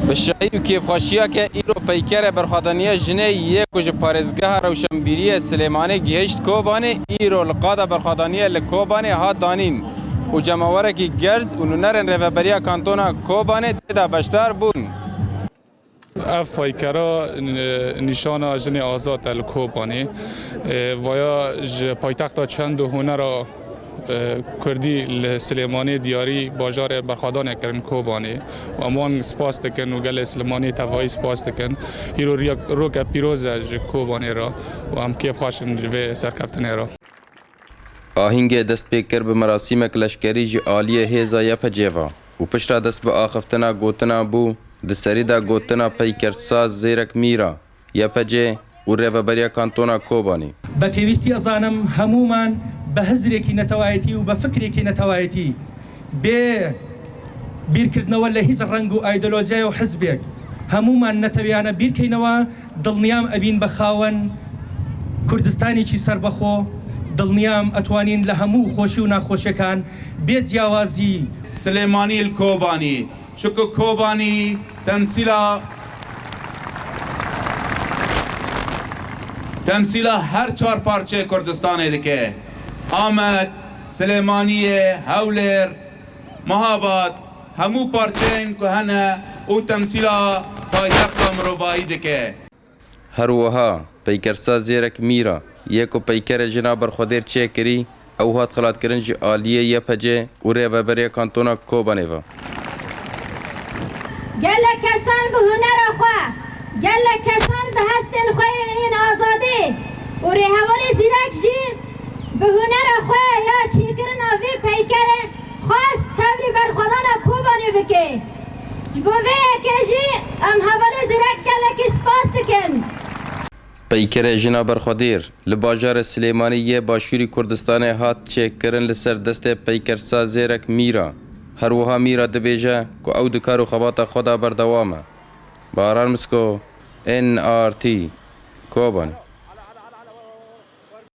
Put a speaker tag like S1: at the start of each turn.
S1: به شایی و کیفخوشیه که ایرو پیکر برخوادنیه جنه یک و پارزگاه روشنبیری سلیمانی گهشت کوبانه ایرو لقاده برخوادنیه لکوبانه ها دانین و جمعوره که گرز و نرن روبریا کانتونا کوبانه تیدا بشتر بون.
S2: اف پیکرا نشان جن آزاد الکوبانی و یا پایتخت چند هنر کردی سلیمانی دیاری باجار برخوادان کردن کوبانی و امان سپاس دکن و گل سلیمانی توایی سپاس دکن هیرو روک پیروز کوبانی را و هم کیف خاشن جوه سرکفتنه را.
S1: آهنگ دست پیکر به مراسم کلشکری جی عالیه هیزا پجیوا و پشت دست به آخفتنا گوتنا بو دسری دا گوتنا پیکر ساز زیرک میرا یا پجی و ریوبریا کانتونا کوبانی.
S3: با پیوستی ازانم همومان به هزرێکی نەتەوایەتی و بە فکرێکی نەتەوایەتی بێ بیرکردنەوە لە هیچ ڕەنگ و ئایدۆلۆجیای و حزبێک هەمومان نەتەویانە بیرکەینەوە دڵنیام ئەبین بە خاوەن کوردستانێکی سەربەخۆ دڵنیام ئەتوانین لە هەموو خۆشی و ناخۆشیەکان بێ جیاوازی.
S4: سليماني الكوباني شكو كوباني تمثيلا هر چار پارچه کردستانه دکه آمد سلیمانیه هولر مهاباد همو پارچه که هنه او تمثیلا پایتخت مروایی دکه.
S1: هر وها پیکرسا زیرک میرا یکو پیکر جناب برخودیر چه کری او هات خلات کرنج عالیه یه پجه و ریوبریا کانتونا کوبانه و
S5: گله کسان به هنر خواه گله کسان به هستن خواه این آزاده و ریحوال زیرک جی به هنر خواه یا چیکرن آوی پیکره خواست تبلی برخودان کوبانی بکه بوه که جی ام حوال زیرک گله که سپاس دکن.
S1: پیکر جناب برخودیر لباجار سلیمانی یه باشوری کردستان هات چه کرن لسر دست پیکرسا زیرک میرا هر وها میرا دبیجه که او دکار و خبات خدا بردوامه باران مسکو NRT کوبانی.